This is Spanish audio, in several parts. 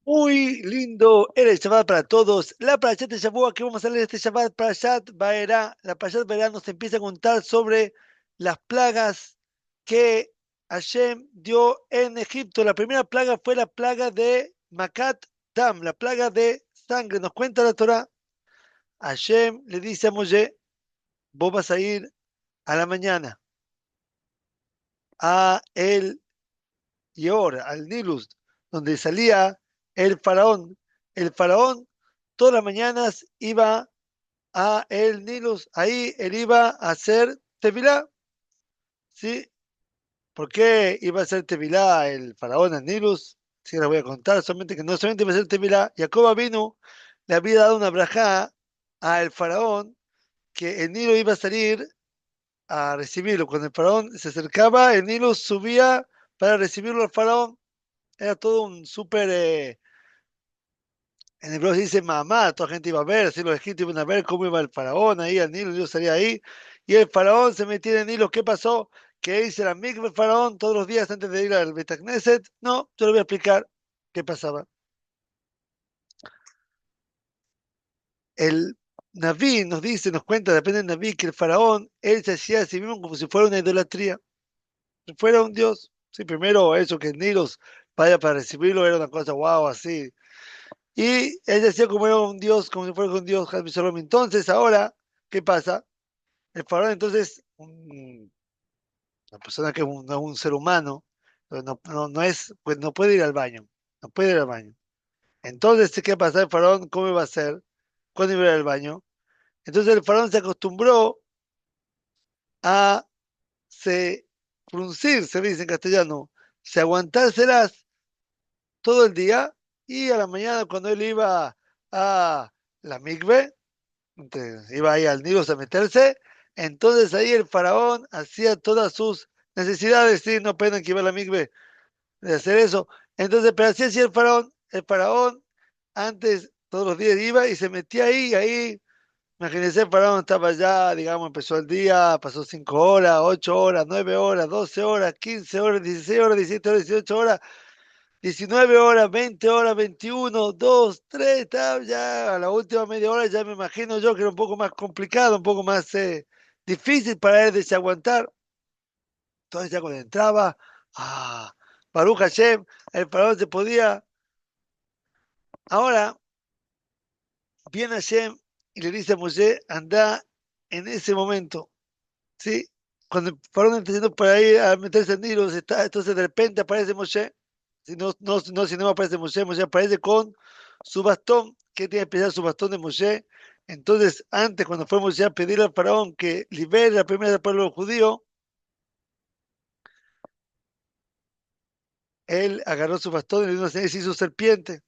Muy lindo era el Shabbat para todos. La Parashat de Shavua que vamos a leer este Shabbat, Parashat Baerá. La Parashat Baerá nos empieza a contar sobre las plagas que Hashem dio en Egipto. La primera plaga fue la plaga de Makat Dam, la plaga de sangre. Nos cuenta la Torá. Hashem le dice a Moshe, vos vas a ir a la mañana a el Yor, al Nilus, donde salía el faraón. El faraón todas las mañanas iba a el Nilus, ahí él iba a hacer tevilá, ¿sí? ¿Por qué iba a hacer tevilá el faraón al Nilus? Sí, les voy a contar, solamente que no solamente iba a hacer tevilá, Jacob vino, le había dado una brajá al faraón que el Nilo iba a salir a recibirlo. Cuando el faraón se acercaba, el Nilo subía para recibirlo al faraón. Era todo un súper en hebreo se dice mamá, toda la gente iba a ver, así los egipcios iban a ver cómo iba el faraón ahí al Nilo, yo salía ahí, y el faraón se metía en el Nilo. ¿Qué pasó? Que hice la mikveh el faraón todos los días antes de ir al Bet Knesset. No, yo le voy a explicar qué pasaba. El Naví nos dice, nos cuenta, depende del Naví, que el faraón, él se hacía a sí mismo como si fuera una idolatría, si fuera un dios. Sí, primero eso, que el Nilo vaya para recibirlo, era una cosa wow, así. Y él decía como era un dios, como si fuera un dios, Hasbe Shalom. Entonces, ahora, ¿qué pasa? El faraón, entonces, una persona que no es un ser humano, pues no es, pues no puede ir al baño, no puede ir al baño. Entonces, ¿qué pasa? El faraón, ¿cómo iba a hacer? ¿Cuándo iba a ir al baño? Entonces, el faraón se acostumbró a se fruncir, se dice en castellano, se aguantárselas todo el día y a la mañana, cuando él iba a la mikve, iba ahí al Nilo a meterse, entonces ahí el faraón hacía todas sus necesidades, sí, no pena que iba a la migbe de hacer eso. Entonces, pero así hacía el faraón antes todos los días iba y se metía ahí, imagínense, el faraón estaba allá, digamos, empezó el día, pasó 5 horas, 8 horas, 9 horas, 12 horas, 15 horas, 16 horas, 17 horas, 18 horas, 19 horas, 20 horas, 21, 2, 3, ya a la última media hora ya me imagino yo que era un poco más complicado, un poco más difícil para él de se aguantar. Entonces ya cuando entraba, ah, Baruch Hashem, el faraón se podía. Ahora viene Hashem y le dice a Moshe, anda en ese momento, ¿sí? Cuando el faraón está yendo por ahí a meterse en Nilo, entonces de repente aparece Moshe. Si no aparece Moshe, Moshe aparece con su bastón. ¿Qué tiene que su bastón de Moshe? Entonces, antes, cuando fue Moshe a pedirle al faraón que libere la primera del pueblo judío, él agarró su bastón y le dio una señal y se hizo serpiente.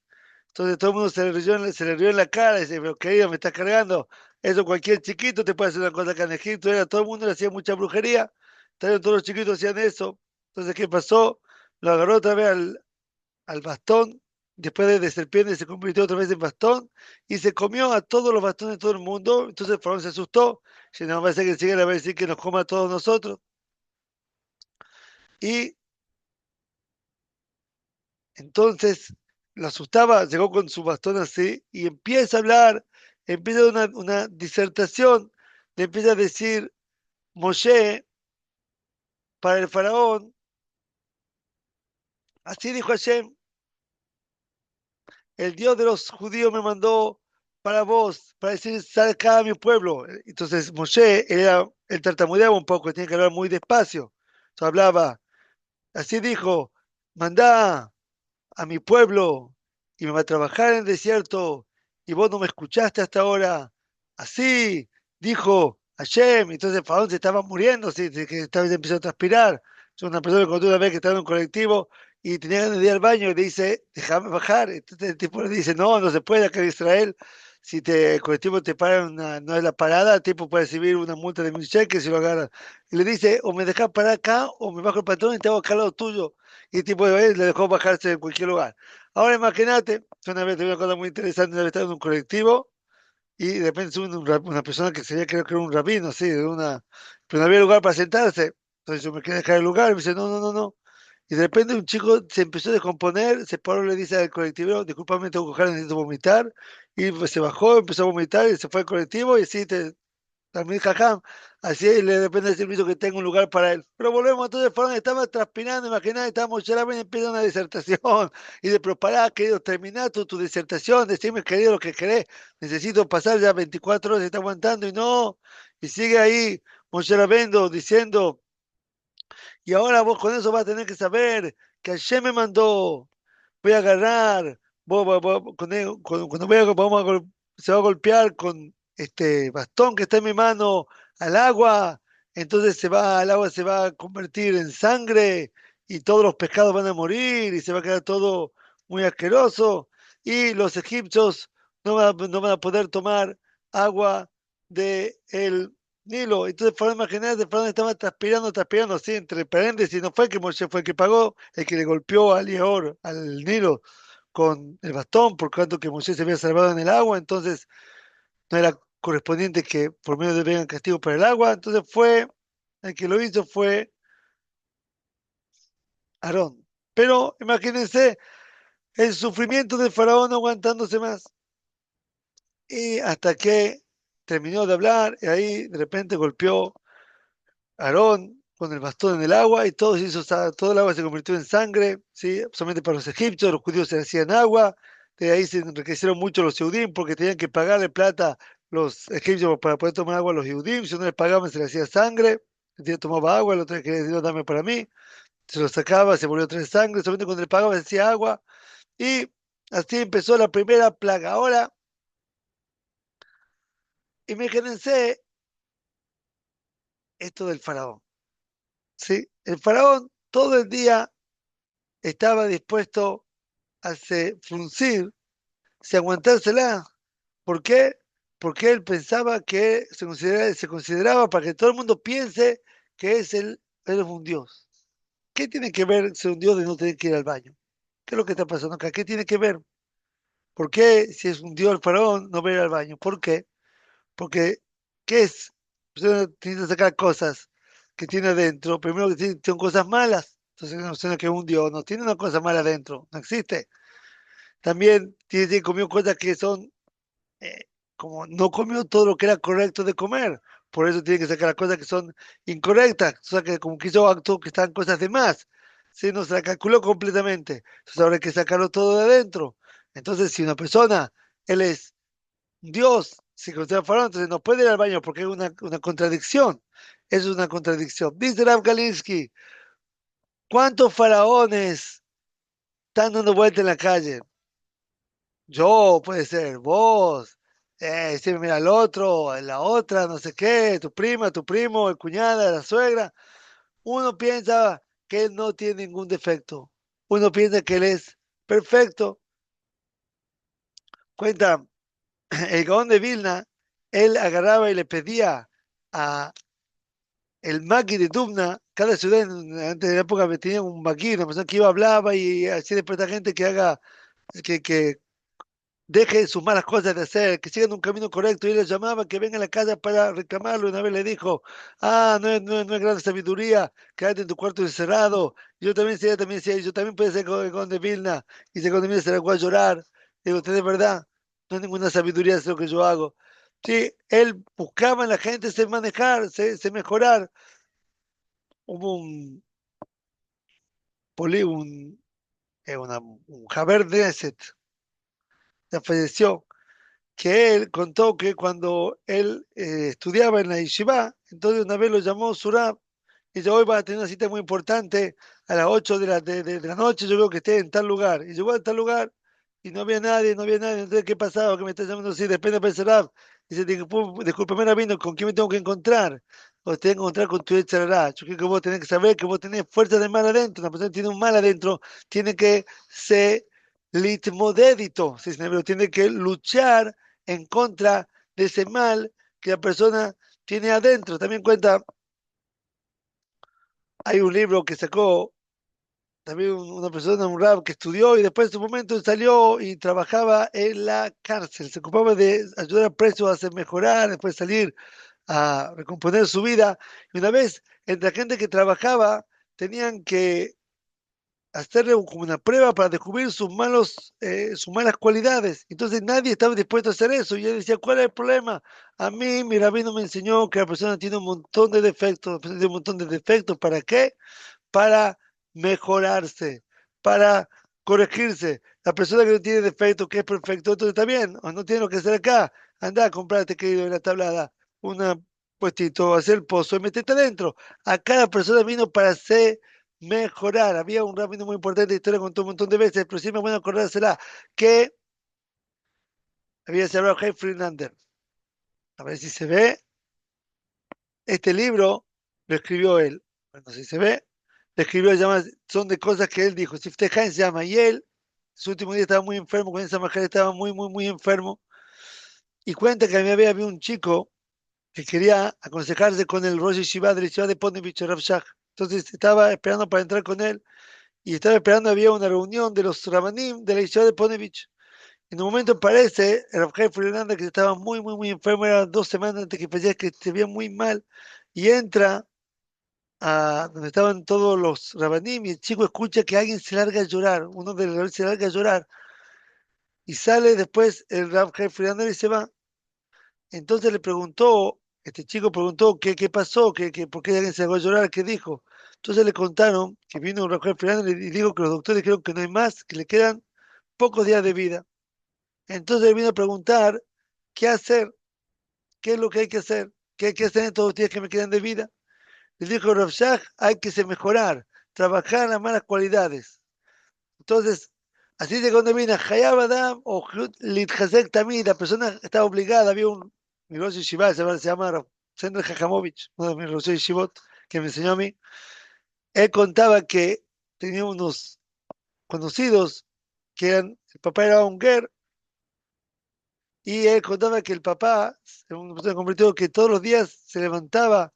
Entonces todo el mundo se le rió en la cara y dice, pero querido, me estás cargando. Eso cualquier chiquito te puede hacer una cosa acá en Egipto. Todo el mundo le hacía mucha brujería. Todos los chiquitos hacían eso. Entonces, ¿qué pasó? Lo agarró otra vez al bastón, después de serpiente se convirtió otra vez en bastón y se comió a todos los bastones de todo el mundo. Entonces el faraón se asustó. Si no va a ser que siga, le va a decir que nos coma a todos nosotros. Y entonces lo asustaba, llegó con su bastón así y empieza a hablar, empieza una disertación, le empieza a decir Moshe para el faraón, así dijo Hashem, el Dios de los judíos me mandó para vos, para decir, sal acá a mi pueblo. Entonces Moshe, él tartamudeaba un poco, tenía que hablar muy despacio. Entonces hablaba, así dijo, mandá a mi pueblo y me va a trabajar en el desierto y vos no me escuchaste hasta ahora. Así dijo Hashem. Entonces el faraón se estaba muriendo, sí, que estaba empezando a transpirar. Yo una persona que contó una vez que estaba en un colectivo y tenía ganas de ir al baño y le dice, déjame bajar. Entonces el tipo le dice, no, no se puede acá en Israel. Si el colectivo te para, no es la parada, el tipo puede recibir una multa de 1.000 shekel si lo agarra. Y le dice, o me dejas parar acá o me bajo el pantalón y te hago acá al lado tuyo. Y el tipo de le dejó bajarse en cualquier lugar. Ahora imagínate, yo una vez tuve una cosa muy interesante, una vez estaba en un colectivo y de repente sube una persona que sería, creo que era un rabino, sí, pero no había lugar para sentarse. Entonces yo me quería dejar el lugar y me dice, no, no, no, no. Y de repente un chico se empezó a descomponer, se paró, le dice al colectivo, discúlpame, tengo que coger, necesito vomitar. Y pues se bajó, empezó a vomitar y se fue al colectivo y así también jajam, así le depende del servicio que tenga un lugar para él. Pero volvemos, entonces fueron, estaba transpirando, imagínate, estábamos llorando y empieza una disertación. Y de, pero pará, querido, terminá tu disertación, decime, querido, lo que querés. Necesito pasar ya 24 horas, se está aguantando y no. Y sigue ahí, Moshe Rabbeinu diciendo, y ahora vos con eso vas a tener que saber que Hashem me mandó, voy a agarrar, cuando se va a golpear con este bastón que está en mi mano al agua, entonces el agua se va a convertir en sangre y todos los pescados van a morir y se va a quedar todo muy asqueroso y los egipcios no van a poder tomar agua del Nilo. Entonces, Faraón, imagínate, Faraón estaba transpirando, así, entre paréntesis, no fue que Moshe fue el que pagó, el que le golpeó al Lior, al Nilo, con el bastón, por cuanto que Moshe se había salvado en el agua, entonces no era correspondiente que por medio de vengan castigo para el agua, entonces el que lo hizo fue Aarón. Pero imagínense el sufrimiento del faraón aguantándose más. Y hasta que terminó de hablar, y ahí de repente golpeó Aarón con el bastón en el agua y todo el agua se convirtió en sangre, ¿sí? Solamente para los egipcios, los judíos se hacían agua, de ahí se enriquecieron mucho los Yehudim porque tenían que pagarle plata los egipcios para poder tomar agua a los Yehudim, si no les pagaban se les hacía sangre, el día tomaba agua, el otro día quería decir, dame para mí, se lo sacaba, se volvió a traer sangre, solamente cuando le pagaba se hacía agua y así empezó la primera plaga. Ahora, imagínense esto del faraón, ¿sí? El faraón todo el día estaba dispuesto a fruncir, se aguantársela. ¿Por qué? Porque él pensaba que se consideraba para que todo el mundo piense que él es un dios. ¿Qué tiene que ver ser un dios de no tener que ir al baño? ¿Qué es lo que está pasando acá? ¿Qué tiene que ver? ¿Por qué si es un dios el faraón no va a ir al baño? ¿Por qué? Porque, ¿qué es? Usted tiene que sacar cosas que tiene adentro. Primero que son cosas malas. Entonces no suena que es un dios, no tiene una cosa mala adentro, no existe. También tiene que comer cosas que son, eh, como no comió todo lo que era correcto de comer. Por eso tiene que sacar las cosas que son incorrectas. O sea, que como que hizo acto que están cosas de más. Se nos la calculó completamente. Entonces ahora hay que sacarlo todo de adentro. Entonces, si una persona, él es Dios, si considera faraón, entonces no puede ir al baño porque es una contradicción. Eso es una contradicción. Dice Rav Galinsky, ¿cuántos faraones están dando vuelta en la calle? Yo, puede ser, vos, siempre mira al otro, la otra, no sé qué, tu prima, tu primo, el cuñada, la suegra. Uno piensa que él no tiene ningún defecto. Uno piensa que él es perfecto. Cuenta, el Gaón de Vilna, él agarraba y le pedía a el Maqui de Dubna, cada ciudad antes de la época tenía un Maqui, una persona que iba, hablaba y hacía despertar gente que haga, que deje sus malas cosas de hacer, que sigan un camino correcto. Y él le llamaba que venga a la casa para reclamarlo. Y una vez le dijo, no es gran sabiduría, quédate en tu cuarto encerrado. Yo también sé, yo también puedo ser con de Vilna. Y se con de Vilna se la fue a llorar. Digo, usted de verdad, no es ninguna sabiduría es lo que yo hago. Sí, él buscaba en la gente se manejar, se mejorar. Hubo poli, un, un Javier Neset, ya falleció, que él contó que cuando él estudiaba en la yeshiva, entonces una vez lo llamó Surab y dice, hoy va a tener una cita muy importante a las 8 de la noche, yo creo que esté en tal lugar. Y llegó a tal lugar y no había nadie. Entonces, ¿qué pasaba? ¿Qué me está llamando así? Depende de Surab. Dice, discúlpeme, Rabino, ¿con quién me tengo que encontrar? O te tengo que encontrar con tu Yetzirah. Yo creo que vos tenés que saber que vos tenés fuerza de mal adentro. Una persona que tiene un mal adentro, tiene que ser litmodédito, si es en hebreo, tiene que luchar en contra de ese mal que la persona tiene adentro. También cuenta, hay un libro que sacó también una persona, un rab que estudió y después en su momento salió y trabajaba en la cárcel. Se ocupaba de ayudar a presos a hacer mejorar, después salir a recomponer su vida. Y una vez, entre la gente que trabajaba, tenían que hacerle como una prueba para descubrir sus malas cualidades. Entonces nadie estaba dispuesto a hacer eso. Y él decía, ¿cuál es el problema? A mí, mi rabino me enseñó que la persona tiene un montón de defectos. La persona tiene un montón de defectos. ¿Para qué? Para mejorarse, para corregirse. La persona que no tiene defecto, que es perfecto, entonces está bien, o no tiene lo que hacer acá. Anda a comprarte, querido, en la tablada, un puestito, hacer el pozo y metete adentro. Acá la persona vino para hacer mejorar. Había un rabino muy importante, historia contó un montón de veces, pero siempre es bueno acordársela, que había cerrado Jay Friedlander. A ver si se ve. Este libro lo escribió él. Bueno, si se ve, lo escribió, son de cosas que él dijo. Sifteh Haim se llama, y él, su último día estaba muy enfermo, con esa mujer estaba muy, muy, muy enfermo, y cuenta que a mí había un chico que quería aconsejarse con el Rosh Yeshiva de la Yeshiva de Ponevich, Rav Shach. Entonces estaba esperando para entrar con él, y estaba esperando, había una reunión de los Rabanim de la Yeshiva de Ponevich. En un momento aparece el Rav Chaim Fernanda, que estaba muy, muy, muy enfermo, era 2 semanas antes que falleciera, que se veía muy mal, y entra a donde estaban todos los rabanim y el chico escucha que alguien se larga a llorar, uno de los se larga a llorar y sale después el Rav Freelander y se va. Entonces le preguntó, este chico preguntó qué pasó, por qué alguien se largó a llorar, qué dijo. Entonces le contaron que vino un Rav Freelander y dijo que los doctores dijeron que no hay más, que le quedan pocos días de vida. Entonces él vino a preguntar qué hacer, qué es lo que hay que hacer, qué hay que hacer en todos los días que me quedan de vida. Le dijo Rav Shach, hay que mejorar, trabajar en las malas cualidades. Entonces, así de cuando viene Hayab Adam o Litchazek también, la persona estaba obligada, había mi Rosh Yeshiva, se llama Sender Jajamovich, uno de mis Rosh Yeshivot, que me enseñó a mí. Él contaba que tenía unos conocidos que el papá era un ger, y él contaba que el papá, según se convirtió, que todos los días se levantaba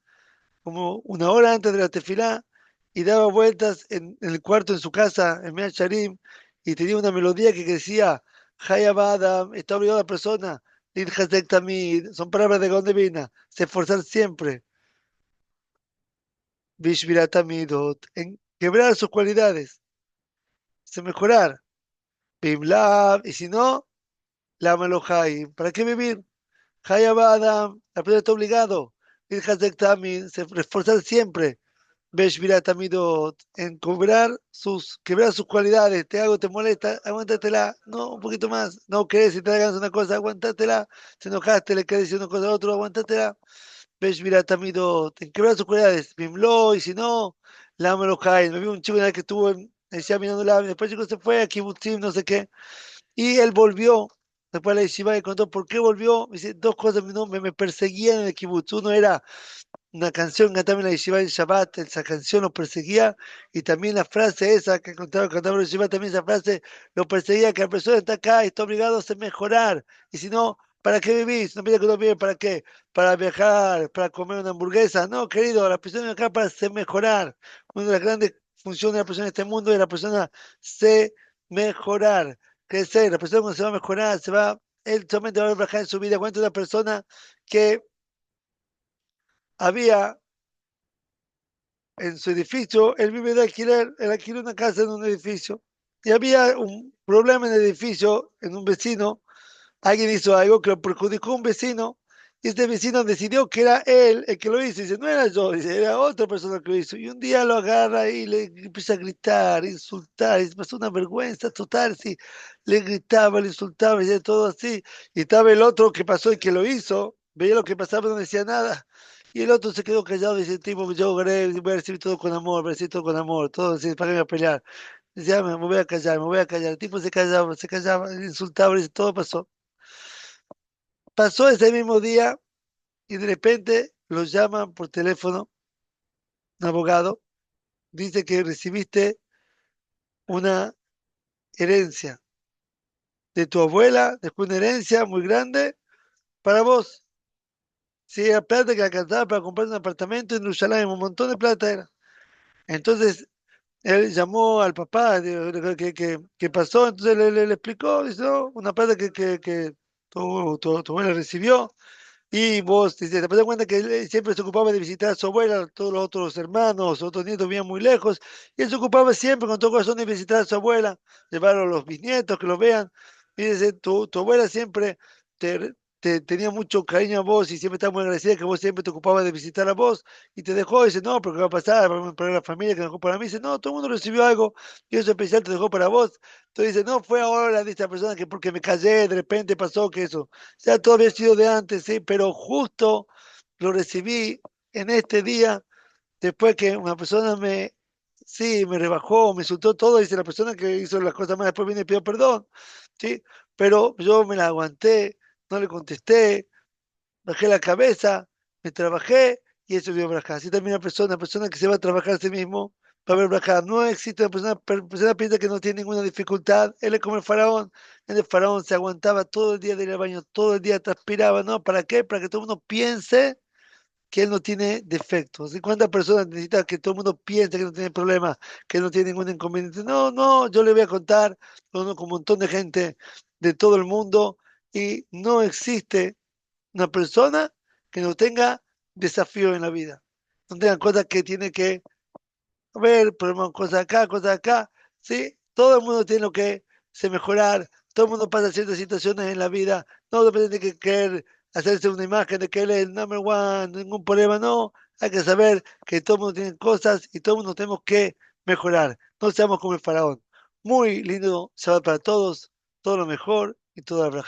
como una hora antes de la tefilá y daba vueltas en el cuarto en su casa, en Mea Sharim, y tenía una melodía que decía, Hayab Adam, está obligada la persona, Lid Hazek Tamid, son palabras de Gondevina, se esforzar siempre, Bishvirat Tamidot, en quebrar sus cualidades, se mejorar, Bimlav, y si no, Lámalo Hayim, ¿para qué vivir? Hayab Adam, la persona está obligado, Lid Hazek Tamid, se esforzar siempre, Beshvirat Amidot, en quebrar sus cualidades, te hago, te molesta, aguántatela, no, un poquito más, no querés, si te da ganas de una cosa, aguántatela, te enojaste, le querés decir una cosa a otro, aguántatela, Beshvirat Amidot, en quebrar sus cualidades, Bimlo, y si no, Lámelo Jain, me vi un chico una vez que estuvo decía mirando la, después el chico se fue a Kibutzim, no sé qué, y él volvió, después la yeshiva le contó por qué volvió, me dice, dos cosas no, me perseguían en el kibutz, uno era una canción que cantaba en la Yeshiva en Shabbat, esa canción lo perseguía, y también la frase esa que cantaba en la Yeshiva, también esa frase lo perseguía, que la persona está acá y está obligado a hacer mejorar, y si no, ¿para qué vivís? No pide que no vive, ¿para qué? Para viajar, para comer una hamburguesa, no, querido, la persona está acá para hacer mejorar. Una de las grandes funciones de la persona en este mundo es la persona se mejorar, crecer, la persona cuando se va a mejorar, él solamente va a viajar en su vida. Cuenta una persona que había en su edificio, él vive de alquiler, él alquiló una casa en un edificio y había un problema en el edificio, en un vecino, alguien hizo algo que lo perjudicó a un vecino y este vecino decidió que era él el que lo hizo, y dice, no era yo, dice, era otra persona que lo hizo, y un día lo agarra y le empieza a gritar, insultar, y se pasó una vergüenza total, sí, le gritaba, le insultaba, y todo así, y estaba el otro que pasó y que lo hizo, veía lo que pasaba, no decía nada. Y el otro se quedó callado y dice, tipo, yo voy a recibir todo con amor, voy a recibir todo con amor, todo así, para que me a pelear. Dice, me voy a callar, me voy a callar. El tipo se callaba, insultaba, dice, todo pasó. Pasó ese mismo día y de repente lo llaman por teléfono, un abogado, dice que recibiste una herencia de tu abuela, después una herencia muy grande para vos. Sí, era plata que alcanzaba para comprar un apartamento en Jerusalén, un montón de plata era. Entonces él llamó al papá, digo, que pasó, entonces le explicó, dice, no, una plata que tu abuela recibió, Y vos, dice, te das cuenta que él siempre se ocupaba de visitar a su abuela, todos los otros hermanos, otros nietos vivían muy lejos, y él se ocupaba siempre con todo corazón de visitar a su abuela, llevar a los bisnietos que lo vean. Y dice, tu abuela siempre te tenía mucho cariño a vos y siempre estaba muy agradecida que vos siempre te ocupabas de visitar a vos y te dejó. Dice, no, pero ¿qué va a pasar? Para la familia que dejó para mí. Dice, no, todo el mundo recibió algo y eso especial te dejó para vos. Entonces dice, no fue ahora de esta persona que porque me callé, de repente pasó que eso. Ya todo había sido de antes, sí, pero justo lo recibí en este día, después que una persona sí, me rebajó, me insultó todo, dice la persona que hizo las cosas mal, después viene y pidió perdón, sí, pero yo me la aguanté, no le contesté, bajé la cabeza, me trabajé y eso dio braja. Así también una persona que se va a trabajar a sí mismo, va a ver braja. No existe una persona piensa que no tiene ninguna dificultad. Él es como el faraón. El faraón se aguantaba todo el día de ir al baño, todo el día transpiraba, ¿no? ¿Para qué? Para que todo el mundo piense que él no tiene defectos. ¿Y cuántas personas necesitan que todo el mundo piense que no tiene problemas, que no tiene ningún inconveniente? No, no, yo le voy a contar con un montón de gente de todo el mundo y no existe una persona que no tenga desafío en la vida, no tenga cosas que tiene que ver, problemas, cosas acá, ¿sí? Todo el mundo tiene lo que se mejorar, todo el mundo pasa ciertas situaciones en la vida, no depende de que querer hacerse una imagen de que él es el number one, ningún problema, no, hay que saber que todo el mundo tiene cosas y todo el mundo tenemos que mejorar, no seamos como el faraón. Muy lindo sábado para todos, todo lo mejor y toda la braja.